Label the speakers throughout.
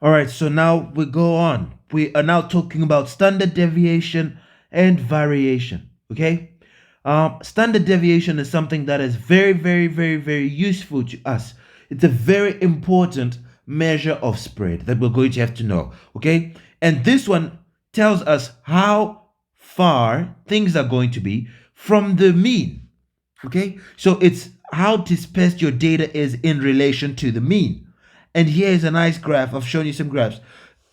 Speaker 1: All right, so now we go on. We are now talking about standard deviation and variation. Okay, standard deviation is something that is very, very, very, very useful to us. It's a very important measure of spread that we're going to have to know. Okay, and this one tells us how far things are going to be from the mean. Okay, so it's how dispersed your data is in relation to the mean. And here's a nice graph. I've shown you some graphs.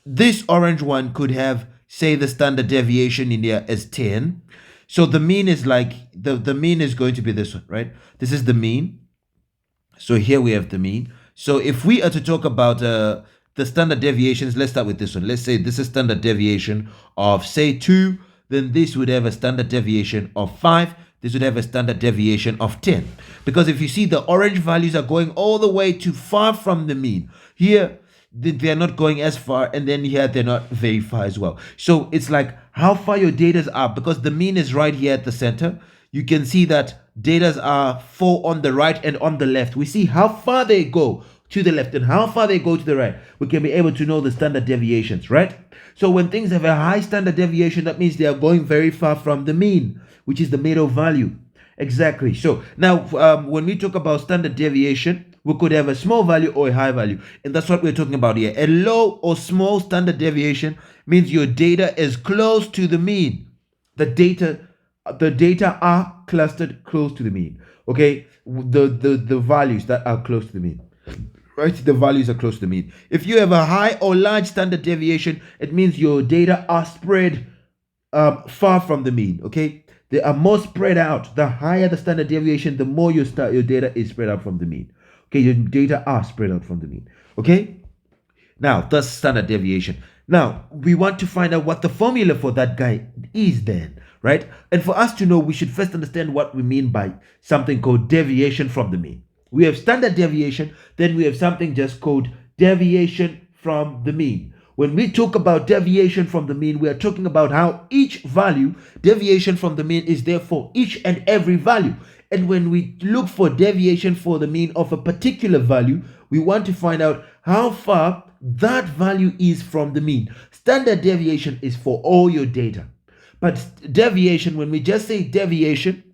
Speaker 1: This orange one could have, say, the standard deviation in here as 10. So the mean is like, the mean is going to be this one, right? This is the mean. So here we have the mean. So if we are to talk about the standard deviations, let's start with this one. Let's say this is standard deviation of, say, 2. Then this would have a standard deviation of 5. This would have a standard deviation of 10. Because if you see, the orange values are going all the way to far from the mean. Here, they're not going as far, and then here they're not very far as well. So it's like how far your datas are, because the mean is right here at the center. You can see that datas are 4 on the right and on the left. We see how far they go to the left and how far they go to the right. We can be able to know the standard deviations, right? So when things have a high standard deviation, that means they are going very far from the mean, which is the middle value. Exactly. So now when we talk about standard deviation, we could have a small value or a high value. And that's what we're talking about here. A low or small standard deviation means your data is close to the mean. The data are clustered close to the mean. Okay? The values that are close to the mean. Right? The values are close to the mean. If you have a high or large standard deviation, it means your data are spread far from the mean. Okay? They are more spread out. The higher the standard deviation, the more your data is spread out from the mean. Okay, your data are spread out from the mean. Okay? Now, that's standard deviation. Now, we want to find out what the formula for that guy is then, right? And for us to know, we should first understand what we mean by something called deviation from the mean. We have standard deviation, then we have something just called deviation from the mean. When we talk about deviation from the mean, we are talking about how each value, deviation from the mean is there for each and every value. And when we look for deviation for the mean of a particular value, we want to find out how far that value is from the mean. Standard deviation is for all your data. But deviation, when we just say deviation,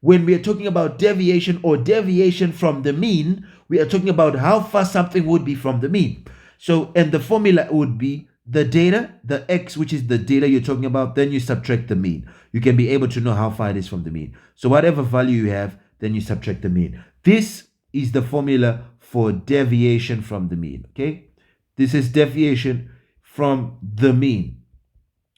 Speaker 1: when we are talking about deviation or deviation from the mean, we are talking about how far something would be from the mean. So, and the formula would be the data, the x, which is the data you're talking about, then you subtract the mean. You can be able to know how far it is from the mean. So whatever value you have, then you subtract the mean. This is the formula for deviation from the mean, okay? This is deviation from the mean,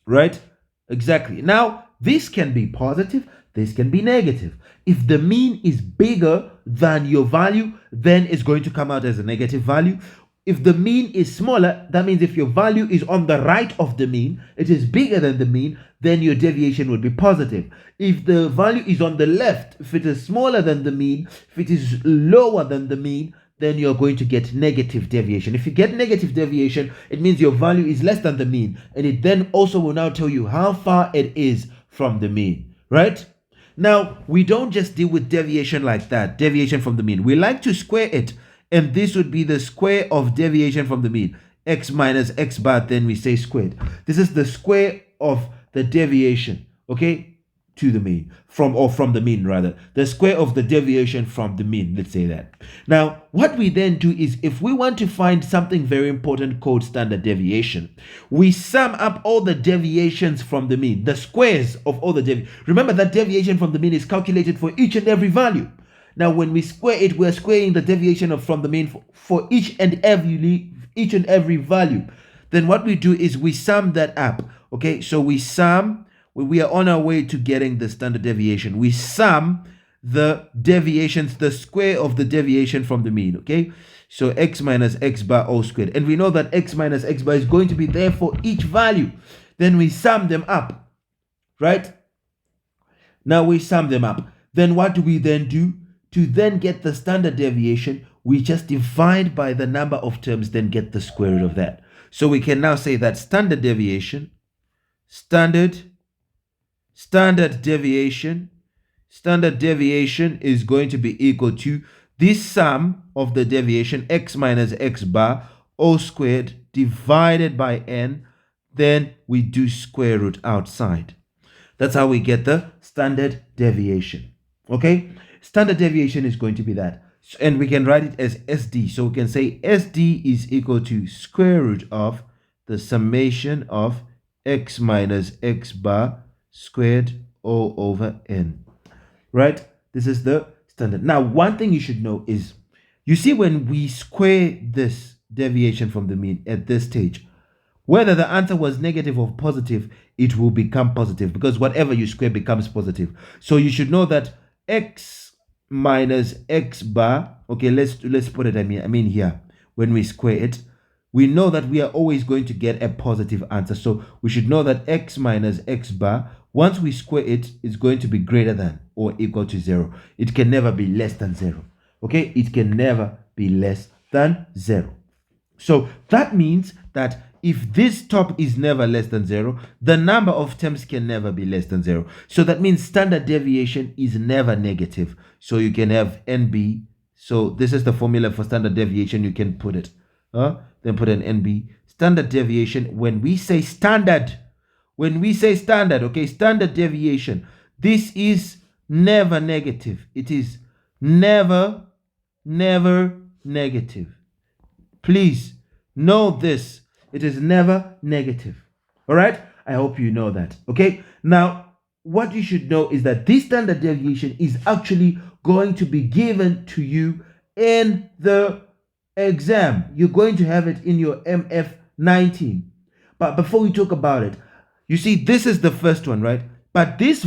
Speaker 1: right? Exactly. Now, this can be positive, this can be negative. If the mean is bigger than your value, then it's going to come out as a negative value. If the mean is smaller, that means if your value is on the right of the mean, it is bigger than the mean, then your deviation would be positive. If the value is on the left, if it is smaller than the mean, if it is lower than the mean, then you're going to get negative deviation. If you get negative deviation, it means your value is less than the mean. And it then also will now tell you how far it is from the mean, right? Now, we don't just deal with deviation like that, deviation from the mean. We like to square it. And this would be the square of deviation from the mean. X minus x bar, then we say squared. This is the square of the deviation, okay, to the mean, from the mean rather. The square of the deviation from the mean, let's say that. Now, what we then do is, if we want to find something very important called standard deviation, we sum up all the deviations from the mean, the squares of all the deviations. Remember that deviation from the mean is calculated for each and every value. Now, when we square it, we're squaring the deviation from the mean for each and every value. Then what we do is we sum that up. Okay, so we sum. We are on our way to getting the standard deviation. We sum the deviations, the square of the deviation from the mean. Okay, so x minus x bar all squared, and we know that x minus x bar is going to be there for each value. Then we sum them up, right? Now we sum them up. Then what do we then do? To then get the standard deviation, we just divide by the number of terms, then get the square root of that. So we can now say that standard deviation is going to be equal to this sum of the deviation, x minus x bar all squared, divided by n, then we do square root outside. That's how we get the standard deviation. Okay, standard deviation is going to be that, and we can write it as SD. So we can say SD is equal to square root of the summation of x minus x bar squared all over n. Right? This is the standard. Now, one thing you should know is, you see, when we square this deviation from the mean at this stage, whether the answer was negative or positive, it will become positive, because whatever you square becomes positive. So you should know that x minus x bar, okay, let's put it, I mean here, when we square it, we know that we are always going to get a positive answer. So we should know that x minus x bar, once we square it, is going to be greater than or equal to 0. It can never be less than 0. Okay, it can never be less than 0. So that means that if this top is never less than 0, the number of terms can never be less than 0. So that means standard deviation is never negative. So you can have NB. So this is the formula for standard deviation. You can put it. Then put an NB. Standard deviation, when we say standard, okay, standard deviation, this is never negative. It is never negative. Please know this. It is never negative. All right? I hope you know that. Okay? Now, what you should know is that this standard deviation is actually going to be given to you in the exam. You're going to have it in your MF 19. But before we talk about it, you see, this is the first one, right? But this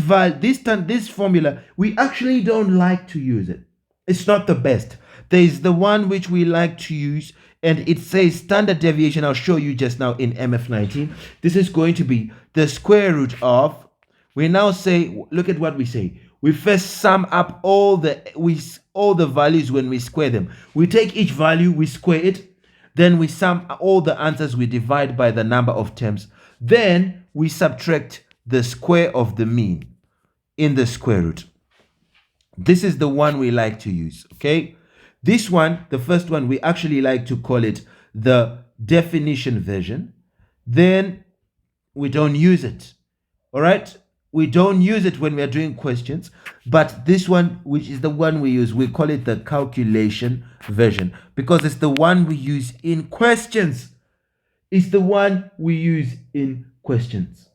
Speaker 1: formula, we actually don't like to use it. It's not the best. There is the one which we like to use, and it says standard deviation. I'll show you just now in MF19. This is going to be the square root of, we now say, look at what we say. We first sum up all the values when we square them. We take each value, we square it, then we sum all the answers, we divide by the number of terms. Then we subtract the square of the mean in the square root. This is the one we like to use, okay? This one, the first one, we actually like to call it the definition version. Then we don't use it, all right? We don't use it when we are doing questions, but this one, which is the one we use, we call it the calculation version, because it's the one we use in questions. It's the one we use in questions,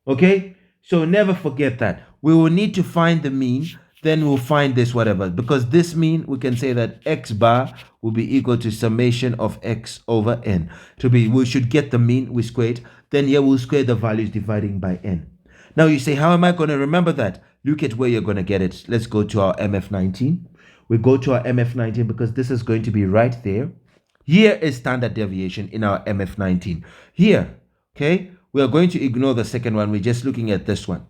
Speaker 1: okay? So never forget that. We will need to find the mean, then we'll find this whatever, because this mean, we can say that x bar will be equal to summation of x over n. We should get the mean, we square it, then here we'll square the values dividing by n. Now you say, how am I going to remember that? Look at where you're going to get it. Let's go to our MF19. We go to our MF19 because this is going to be right there. Here is standard deviation in our MF19. Here, okay, we are going to ignore the second one. We're just looking at this one,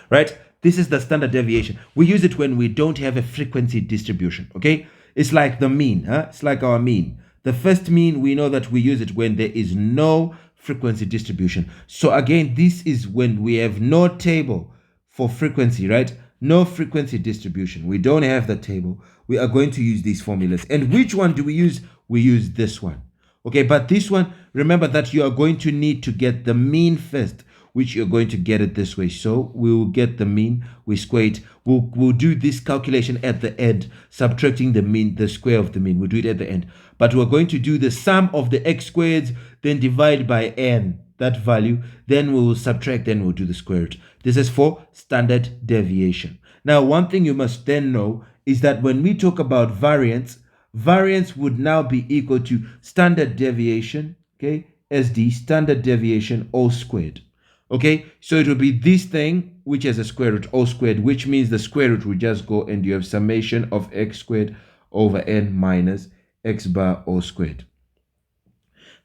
Speaker 1: right? This is the standard deviation. We use it when we don't have a frequency distribution, okay? It's like the mean, It's like our mean. The first mean, we know that we use it when there is no frequency distribution. So again, this is when we have no table for frequency, right? No frequency distribution. We don't have the table. We are going to use these formulas. And which one do we use? We use this one. Okay, but this one, remember that you are going to need to get the mean first, which you're going to get it this way. So we will get the mean, we square it. We'll do this calculation at the end, subtracting the mean, the square of the mean. We'll do it at the end. But we're going to do the sum of the x squareds, then divide by n, that value. Then we will subtract, then we'll do the square root. This is for standard deviation. Now, one thing you must then know is that when we talk about variance, variance would now be equal to standard deviation, okay, SD, standard deviation all squared. Okay, so it will be this thing which has a square root all squared, which means the square root will just go and you have summation of x squared over n minus x bar all squared.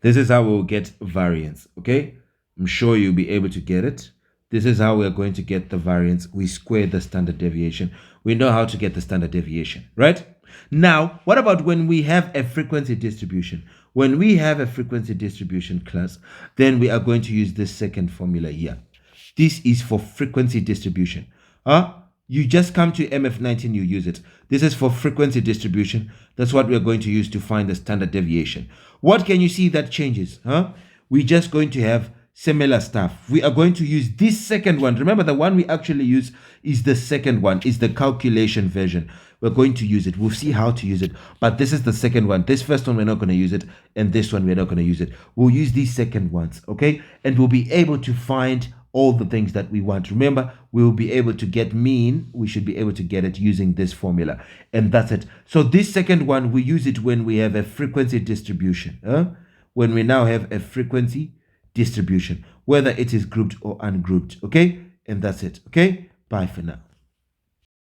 Speaker 1: This is how we'll get variance, okay? I'm sure you'll be able to get it. This is how we're going to get the variance. We square the standard deviation. We know how to get the standard deviation, right? Now, what about when we have a frequency distribution? When we have a frequency distribution class, then we are going to use this second formula here. This is for frequency distribution. You just come to MF19, you use it. This is for frequency distribution. That's what we're going to use to find the standard deviation. What can you see that changes? We're just going to have similar stuff. We are going to use this second one. Remember, the one we actually use is the second one, is the calculation version. We're going to use it. We'll see how to use it. But this is the second one. This first one, we're not going to use it. And this one, we're not going to use it. We'll use these second ones, okay? And we'll be able to find all the things that we want. Remember, we will be able to get mean. We should be able to get it using this formula. And that's it. So this second one, we use it when we have a frequency distribution. When we now have a frequency distribution, whether it is grouped or ungrouped. Okay? And that's it. Okay? Bye for now.